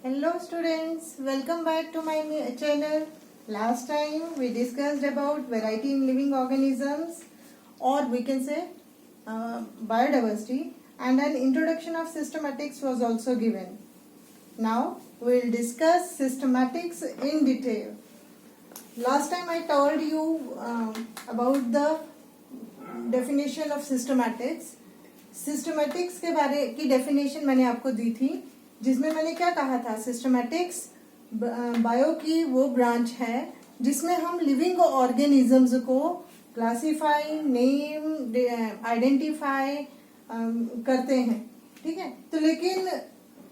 Hello students, welcome back to my channel. Last time we discussed about variety in living organisms, or we can say biodiversity, and an introduction of systematics was also given. Now we will discuss systematics in detail. Last time I told you about the definition of systematics. Systematics के बारे की definition मैंने आपको दी थी, जिसमें मैंने क्या कहा था, सिस्टमैटिक्स बायो की वो ब्रांच है जिसमें हम लिविंग ऑर्गेनिजम्स को क्लासिफाई, नेम, आइडेंटिफाई करते हैं. ठीक है. तो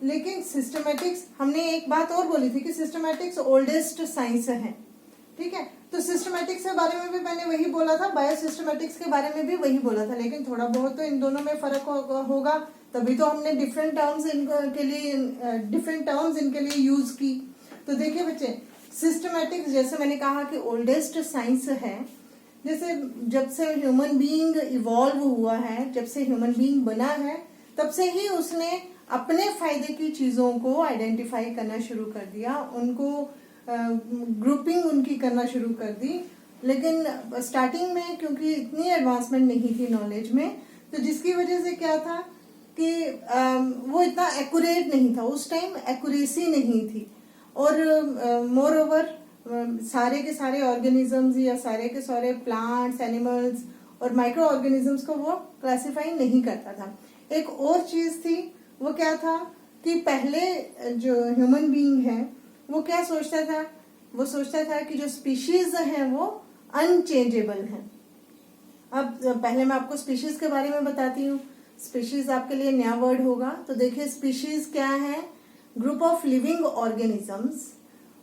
लेकिन सिस्टमैटिक्स, हमने एक बात और बोली थी कि सिस्टमैटिक्स ओल्डेस्ट साइंस है. ठीक है. तो सिस्टमैटिक्स के बारे में भी मैंने वही बोला था, बायोसिस्टमैटिक्स के बारे में भी वही बोला था, लेकिन थोड़ा बहुत तो इन दोनों में फर्क होगा. तभी तो हमने डिफरेंट टर्म्स इनके लिए यूज की. तो देखिए बच्चे, सिस्टमैटिक्स जैसे मैंने कहा कि ओल्डेस्ट साइंस है. जैसे जब से ह्यूमन बीइंग इवॉल्व हुआ है, जब से ह्यूमन बीइंग बना है, तब से ही उसने अपने फायदे की चीजों को आइडेंटिफाई करना शुरू कर दिया, उनको ग्रुपिंग उनकी करना शुरू कर दी. लेकिन स्टार्टिंग में क्योंकि इतनी एडवांसमेंट नहीं थी नॉलेज में, तो जिसकी वजह से क्या था कि वो इतना एक्यूरेट नहीं था. उस टाइम एक्यूरेसी नहीं थी. और मोर ओवर सारे के सारे ऑर्गेनिजम्स या सारे के सारे प्लांट्स, एनिमल्स और माइक्रो ऑर्गेनिजम्स को वो क्लासिफाई नहीं करता था. एक और चीज थी, वो क्या था कि पहले जो ह्यूमन बीइंग है वो क्या सोचता था, वो सोचता था कि जो स्पीशीज हैं वो अनचेंजेबल हैं. अब पहले मैं आपको स्पीशीज के बारे में बताती हूँ. स्पीशीज आपके लिए नया वर्ड होगा. तो देखिए, स्पीशीज क्या है? Group of living organisms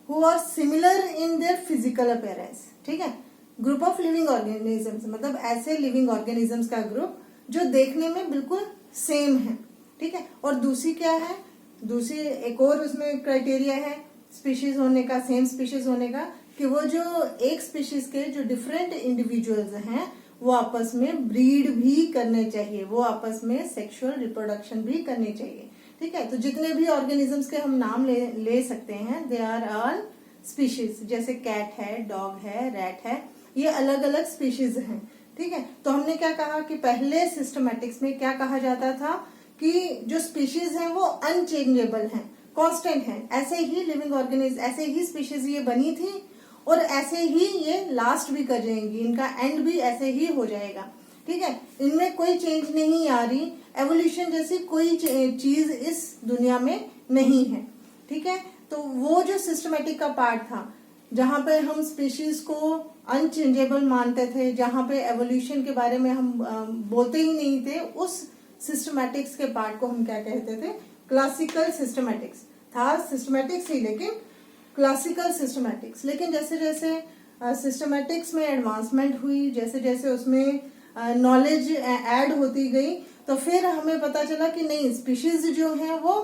who are similar in their physical appearance. ठीक है. ग्रुप ऑफ लिविंग ऑर्गेनिजम्स मतलब ऐसे लिविंग ऑर्गेनिजम्स का ग्रुप जो देखने में बिल्कुल सेम है. ठीक है. और दूसरी क्या है? दूसरी एक और उसमें क्राइटेरिया है स्पीशीज होने का, सेम स्पीशीज होने का, कि वो जो एक स्पीशीज के जो डिफरेंट इंडिविजुअल्स हैं वो आपस में ब्रीड भी करने चाहिए, वो आपस में सेक्सुअल रिप्रोडक्शन भी करनी चाहिए. ठीक है. तो जितने भी ऑर्गेनिजम्स के हम नाम ले सकते हैं, दे आर ऑल स्पीशीज. जैसे कैट है, डॉग है, रैट है, ये अलग अलग स्पीशीज हैं. ठीक है. तो हमने क्या कहा कि पहले सिस्टमैटिक्स में क्या कहा जाता था कि जो स्पीशीज हैं वो अनचेंजेबल हैं, कांस्टेंट है. ऐसे ही लिविंग ऑर्गेनिज्म, ऐसे ही स्पीशीज ये बनी थी और ऐसे ही ये लास्ट भी कर जाएंगी, इनका एंड भी ऐसे ही हो जाएगा. ठीक है. इनमें कोई चेंज नहीं आ रही. एवोल्यूशन जैसी कोई चीज इस दुनिया में नहीं है. ठीक है. तो वो जो सिस्टमैटिक का पार्ट था, जहां पे हम स्पीशीज को अनचेंजेबल मानते थे, जहां पे एवोल्यूशन के बारे में हम बोलते ही नहीं थे, उस सिस्टमैटिक्स के पार्ट को हम क्या कहते थे? क्लासिकल सिस्टमैटिक्स था. सिस्टमैटिक्स ही, लेकिन क्लासिकल सिस्टमैटिक्स. लेकिन जैसे जैसे सिस्टमैटिक्स में एडवांसमेंट हुई, जैसे जैसे उसमें नॉलेज ऐड होती गई, तो फिर हमें पता चला कि नहीं, स्पीशीज जो हैं वो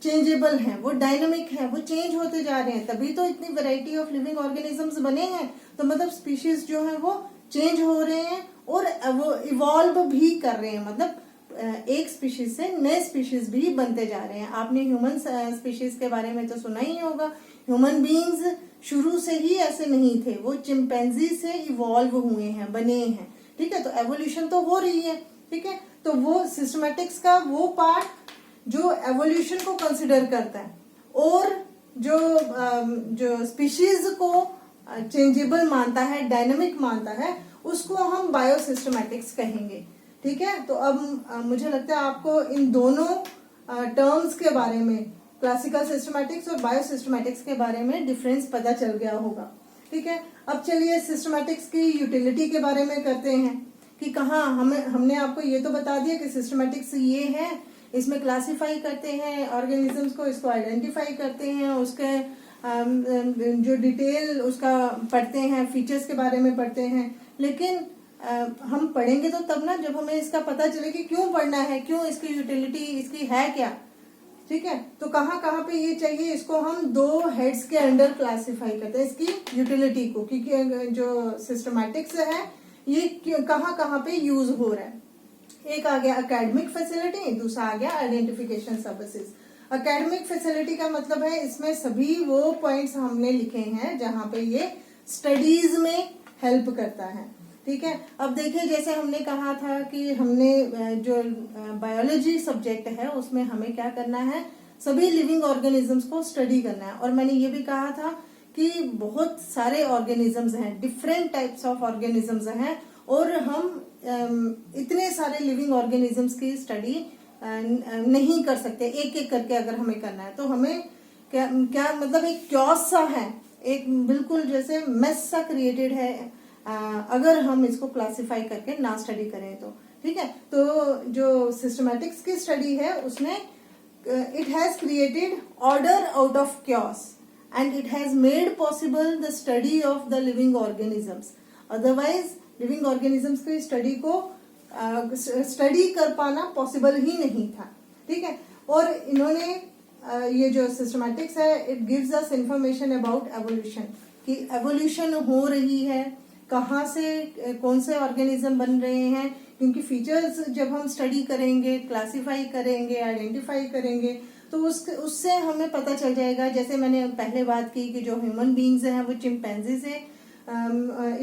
चेंजेबल हैं, वो डायनामिक हैं, वो चेंज होते जा रहे हैं. तभी तो इतनी वैरायटी ऑफ लिविंग ऑर्गेनिजम्स बने हैं. तो मतलब स्पीशीज जो हैं वो चेंज हो रहे हैं और वो इवॉल्व भी कर रहे हैं. मतलब एक स्पीशीज से नए स्पीशीज भी बनते जा रहे हैं. आपने ह्यूमन स्पीशीज के बारे में तो सुना ही होगा. ह्यूमन बीइंग्स शुरू से ही ऐसे नहीं थे, वो चिंपैंजी से इवॉल्व हुए हैं, बने हैं. ठीक है. तो एवोल्यूशन तो हो रही है. ठीक है. तो वो सिस्टमैटिक्स का वो पार्ट जो एवोल्यूशन को कंसिडर करता है और जो स्पीशीज को चेंजेबल मानता है, डायनामिक मानता है, उसको हम बायोसिस्टमैटिक्स कहेंगे. ठीक है. तो अब मुझे लगता है आपको इन दोनों टर्म्स के बारे में, क्लासिकल सिस्टमैटिक्स और बायोसिस्टमैटिक्स के बारे में डिफरेंस पता चल गया होगा. ठीक है. अब चलिए सिस्टमैटिक्स की यूटिलिटी के बारे में करते हैं कि कहाँ हमने आपको ये तो बता दिया कि सिस्टमैटिक्स ये है, इसमें क्लासिफाई करते हैं ऑर्गेनिजम्स को, इसको आइडेंटिफाई करते हैं, उसके जो डिटेल उसका पढ़ते हैं, फीचर्स के बारे में पढ़ते हैं. लेकिन हम पढ़ेंगे तो तब ना, जब हमें इसका पता चले कि क्यों पढ़ना है, क्यों इसकी यूटिलिटी इसकी है क्या. ठीक है. तो कहाँ कहाँ पे ये चाहिए, इसको हम दो हेड्स के अंडर क्लासिफाई करते हैं इसकी यूटिलिटी को, क्योंकि जो सिस्टमैटिक्स है ये कहाँ कहाँ पे यूज हो रहा है. एक आ गया एकेडमिक फैसिलिटी, दूसरा आ गया आइडेंटिफिकेशन सर्विसेज. एकेडमिक फैसिलिटी का मतलब है इसमें सभी वो पॉइंट्स हमने लिखे हैं जहाँ पे ये स्टडीज में हेल्प करता है। ठीक है, अब देखिए जैसे हमने कहा था कि हमने जो बायोलॉजी सब्जेक्ट है उसमें हमें क्या करना है, सभी लिविंग ऑर्गेनिजम्स को स्टडी करना है। और मैंने ये भी कहा था कि बहुत सारे ऑर्गेनिजम्स हैं, डिफरेंट टाइप्स ऑफ ऑर्गेनिजम्स हैं, और हम इतने सारे लिविंग ऑर्गेनिजम्स की स्टडी नहीं कर सकते एक एक करके। अगर हमें करना है तो हमें क्या क्या मतलब एक क्योस सा है, एक बिल्कुल जैसे मेस सा क्रिएटेड है अगर हम इसको क्लासिफाई करके ना स्टडी करें तो। ठीक है, तो जो सिस्टमैटिक्स की स्टडी है उसने it has created order out of chaos and it has made possible the study of the living organisms. Otherwise living organisms की स्टडी को स्टडी कर पाना पॉसिबल ही नहीं था। ठीक है, और इन्होंने ये जो सिस्टमैटिक्स है it gives us information about evolution, कि एवोल्यूशन हो रही है, कहाँ से कौन से ऑर्गेनिज्म बन रहे हैं, क्योंकि फीचर्स जब हम स्टडी करेंगे, क्लासिफाई करेंगे, आइडेंटिफाई करेंगे तो उससे हमें पता चल जाएगा। जैसे मैंने पहले बात की कि जो ह्यूमन बींग्स हैं वो चिंपैंजी से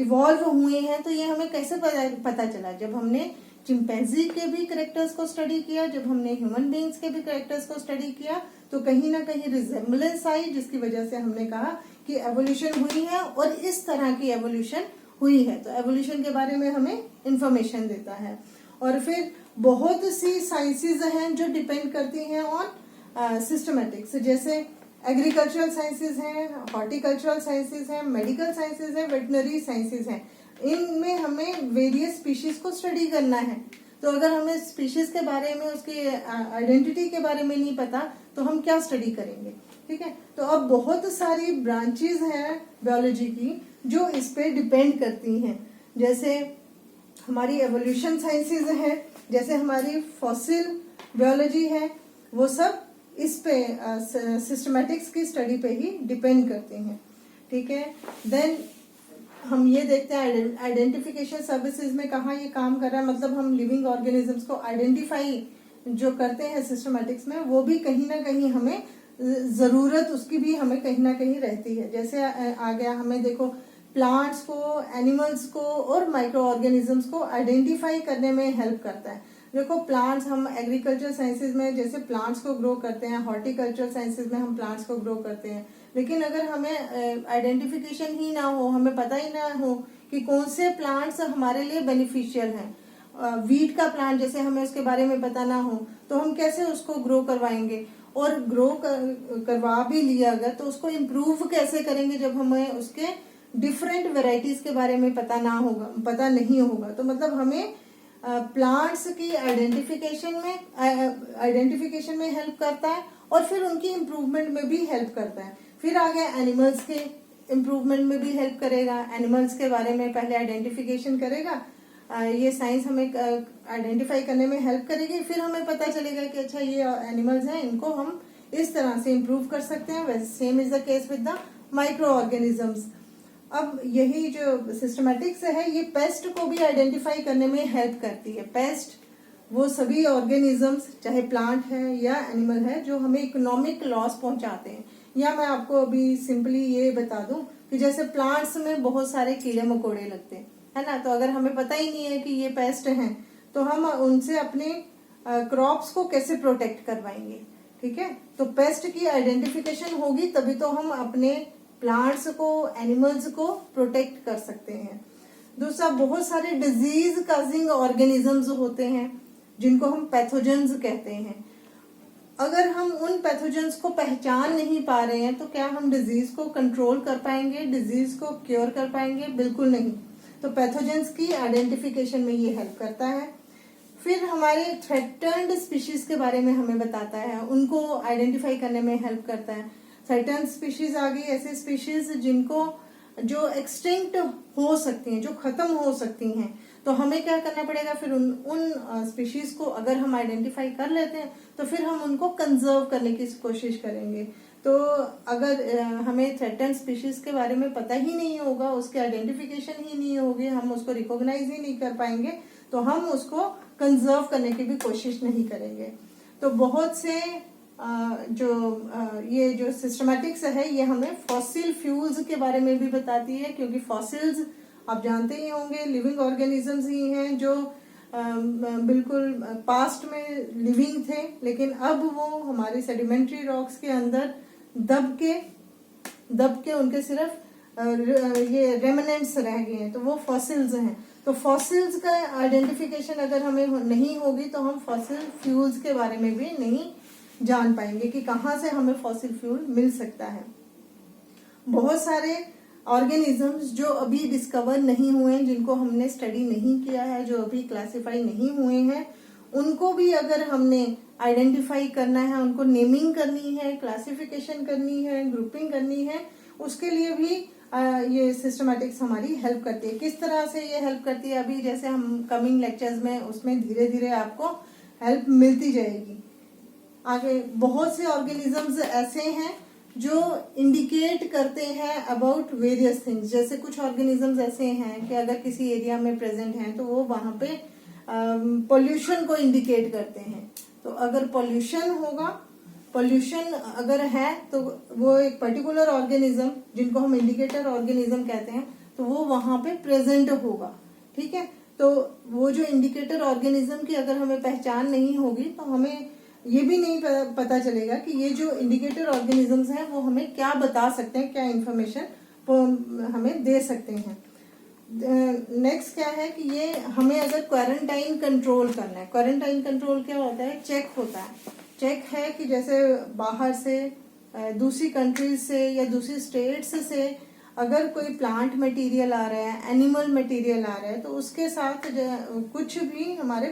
इवॉल्व हुए हैं, तो ये हमें कैसे पता चला, जब हमने चिंपैंजी के भी कैरेक्टर्स को स्टडी किया, जब हमने ह्यूमन बींग्स के भी कैरेक्टर्स को स्टडी किया, तो कहीं ना कहीं रिजेम्बलेंस आई, जिसकी वजह से हमने कहा कि एवोल्यूशन हुई है और इस तरह की एवोल्यूशन हुई है। तो एवोल्यूशन के बारे में हमें इंफॉर्मेशन देता है। और फिर बहुत सी साइंसेज हैं जो डिपेंड करती हैं ऑन सिस्टमैटिक्स, जैसे एग्रीकल्चरल साइंसेज हैं, हॉर्टिकल्चरल साइंसेज हैं, मेडिकल साइंसेज हैं, वेटनरी साइंसेज हैं। इनमें हमें वेरियस स्पीशीज को स्टडी करना है, तो अगर हमें स्पीशीज के बारे में, उसकी आइडेंटिटी के बारे में नहीं पता तो हम क्या स्टडी करेंगे। ठीक है, तो अब बहुत सारी ब्रांचेज हैं बायोलॉजी की जो इस पे डिपेंड करती हैं, जैसे हमारी एवोल्यूशन साइंसेज है, जैसे हमारी फॉसिल बायोलॉजी है, वो सब इस पे सिस्टमैटिक्स की स्टडी पे ही डिपेंड करते हैं। ठीक है, देन हम ये देखते हैं आइडेंटिफिकेशन सर्विसेज में कहाँ ये काम कर रहा है, मतलब हम लिविंग ऑर्गेनिजम्स को आइडेंटिफाई जो करते हैं सिस्टमैटिक्स में, वो भी कहीं ना कहीं हमें जरूरत उसकी भी हमें कहीं ना कहीं रहती है। जैसे आ गया, हमें देखो प्लांट्स को, एनिमल्स को और माइक्रो ऑर्गेनिजम्स को आइडेंटिफाई करने में हेल्प करता है। देखो प्लांट्स, हम एग्रीकल्चर साइंसेज में जैसे प्लांट्स को ग्रो करते हैं, हॉर्टिकल्चर साइंसेज में हम प्लांट्स को ग्रो करते हैं, लेकिन अगर हमें आइडेंटिफिकेशन ही ना हो, हमें पता ही ना हो कि कौन से प्लांट्स हमारे लिए बेनिफिशियल हैं, वीट का प्लांट जैसे हमें उसके बारे में पता ना हो तो हम कैसे उसको ग्रो करवाएंगे, और ग्रो करवा भी लिया अगर तो उसको इम्प्रूव कैसे करेंगे जब हमें उसके डिफरेंट वेराइटीज के बारे में पता नहीं होगा। तो मतलब हमें प्लांट्स की आइडेंटिफिकेशन में हेल्प करता है और फिर उनकी इम्प्रूवमेंट में भी हेल्प करता है। फिर आ गया एनिमल्स के इम्प्रूवमेंट में भी हेल्प करेगा, एनिमल्स के बारे में पहले आइडेंटिफिकेशन करेगा, ये साइंस हमें आइडेंटिफाई करने में हेल्प करेगी, फिर हमें पता चलेगा कि अच्छा ये एनिमल्स हैं, इनको हम इस तरह से इम्प्रूव कर सकते हैं। वैसे same is the case with the micro organisms. अब यही जो सिस्टमैटिक्स है ये पेस्ट को भी आइडेंटिफाई करने में हेल्प करती है। पेस्ट वो सभी ऑर्गेनिजम्स, चाहे प्लांट है या एनिमल है, जो हमें इकोनॉमिक लॉस पहुंचाते हैं। या मैं आपको अभी सिंपली ये बता दूं कि जैसे प्लांट्स में बहुत सारे कीड़े मकोड़े लगते हैं, है ना, तो अगर हमें पता ही नहीं है कि ये पेस्ट हैं तो हम उनसे अपने क्रॉप्स को कैसे प्रोटेक्ट करवाएंगे। ठीक है, तो पेस्ट की आइडेंटिफिकेशन होगी तभी तो हम अपने प्लांट्स को, एनिमल्स को प्रोटेक्ट कर सकते हैं। दूसरा, बहुत सारे डिजीज काजिंग ऑर्गेनिजम्स होते हैं जिनको हम पैथोजेंस कहते हैं। अगर हम उन पैथोजेंस को पहचान नहीं पा रहे हैं तो क्या हम डिजीज को कंट्रोल कर पाएंगे, डिजीज को क्योर कर पाएंगे? बिल्कुल नहीं। तो पैथोजेंस की आइडेंटिफिकेशन में ये हेल्प करता है। फिर हमारे थ्रेटन्ड स्पीशीज के बारे में हमें बताता है, उनको आइडेंटिफाई करने में हेल्प करता है। थ्रेटन्ड स्पीशीज आ गई ऐसी स्पीशीज जो एक्सटिंक्ट हो सकती हैं, जो खत्म हो सकती हैं, तो हमें क्या करना पड़ेगा, फिर उन स्पीशीज को अगर हम आइडेंटिफाई कर लेते हैं तो फिर हम उनको कंजर्व करने की कोशिश करेंगे। तो अगर हमें थ्रेटन्ड स्पीशीज के बारे में पता ही नहीं होगा, उसके आइडेंटिफिकेशन ही नहीं होगी, हम उसको रिकॉग्नाइज ही नहीं कर पाएंगे, तो हम उसको कंजर्व करने की भी कोशिश नहीं करेंगे। तो बहुत से ये जो सिस्टमैटिक्स है ये हमें फॉसिल फ्यूल्स के बारे में भी बताती है, क्योंकि फॉसिल्स आप जानते ही होंगे लिविंग ऑर्गेनिजम्स ही हैं जो बिल्कुल पास्ट में लिविंग थे, लेकिन अब वो हमारे सेडिमेंट्री रॉक्स के अंदर दब के उनके सिर्फ ये रेमिनेंट्स रह गए हैं, तो वो फॉसिल्स हैं। तो फॉसिल्स का आइडेंटिफिकेशन अगर हमें नहीं होगी तो हम फॉसिल फ्यूल्स के बारे में भी नहीं जान पाएंगे कि कहाँ से हमें फॉसिल फ्यूल मिल सकता है। बहुत सारे ऑर्गेनिजम्स जो अभी डिस्कवर नहीं हुए हैं, जिनको हमने स्टडी नहीं किया है, जो अभी क्लासिफाई नहीं हुए हैं, उनको भी अगर हमने आइडेंटिफाई करना है, उनको नेमिंग करनी है, क्लासिफिकेशन करनी है, ग्रुपिंग करनी है, उसके लिए भी ये सिस्टमैटिक्स हमारी हेल्प करती है। किस तरह से ये हेल्प करती है, अभी जैसे हम कमिंग लेक्चर्स में उसमें धीरे धीरे आपको हेल्प मिलती जाएगी। आगे बहुत से ऑर्गेनिजम्स ऐसे हैं जो इंडिकेट करते हैं अबाउट वेरियस थिंग्स। जैसे कुछ ऑर्गेनिजम्स ऐसे हैं कि अगर किसी एरिया में प्रेजेंट हैं तो वो वहां पे पोल्यूशन को इंडिकेट करते हैं। तो अगर पोल्यूशन अगर है तो वो एक पर्टिकुलर ऑर्गेनिज्म, जिनको हम इंडिकेटर ऑर्गेनिज्म कहते हैं, तो वो वहां पे प्रेजेंट होगा। ठीक है, तो वो जो इंडिकेटर ऑर्गेनिज्म की अगर हमें पहचान नहीं होगी तो हमें ये भी नहीं पता चलेगा कि ये जो इंडिकेटर ऑर्गेनिजम्स हैं वो हमें क्या बता सकते हैं, क्या इंफॉर्मेशन हमें दे सकते हैं। नेक्स्ट क्या है कि ये हमें अगर क्वारंटाइन कंट्रोल करना है, क्वारंटाइन कंट्रोल क्या होता है, चेक होता है। चेक है कि जैसे बाहर से दूसरी कंट्रीज से या दूसरी स्टेट्स से अगर कोई प्लांट मटेरियल आ रहा है, एनिमल मटेरियल आ रहा है, तो उसके साथ कुछ भी हमारे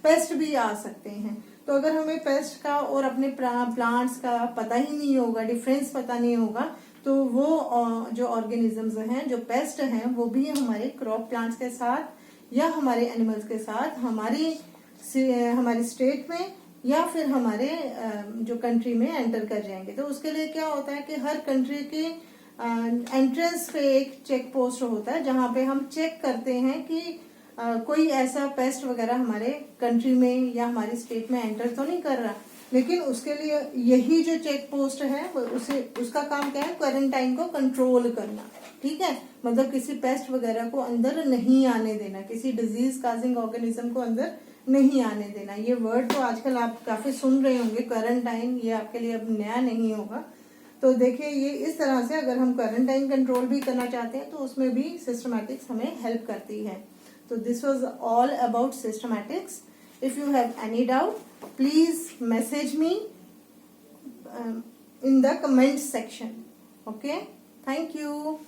पेस्ट भी आ सकते हैं। तो अगर हमें पेस्ट का और अपने प्लांट्स का पता ही नहीं होगा, डिफरेंस पता नहीं होगा, तो वो जो ऑर्गेनिजम्स हैं, जो पेस्ट हैं, वो भी हमारे क्रॉप प्लांट्स के साथ या हमारे एनिमल्स के साथ हमारी स्टेट में या फिर हमारे जो कंट्री में एंटर कर जाएंगे। तो उसके लिए क्या होता है कि हर कंट्री के एंट्रेंस पे एक चेक पोस्ट होता है, जहां पे हम चेक करते हैं कि कोई ऐसा पेस्ट वगैरह हमारे कंट्री में या हमारी स्टेट में एंटर तो नहीं कर रहा। लेकिन उसके लिए यही जो चेक पोस्ट है उसका काम क्या है, क्वारंटाइन को कंट्रोल करना। ठीक है, मतलब किसी पेस्ट वगैरह को अंदर नहीं आने देना, किसी डिजीज काजिंग ऑर्गेनिज्म को अंदर नहीं आने देना। ये वर्ड तो आजकल आप काफी सुन रहे होंगे, क्वारंटाइन, ये आपके लिए अब नया नहीं होगा। तो देखिए, ये इस तरह से अगर हम क्वारंटाइन कंट्रोल भी करना चाहते हैं तो उसमें भी सिस्टमैटिक्स हमें हेल्प करती है। तो this was all about systematics. If you have any doubt, please message me in the comment section. Okay, thank you.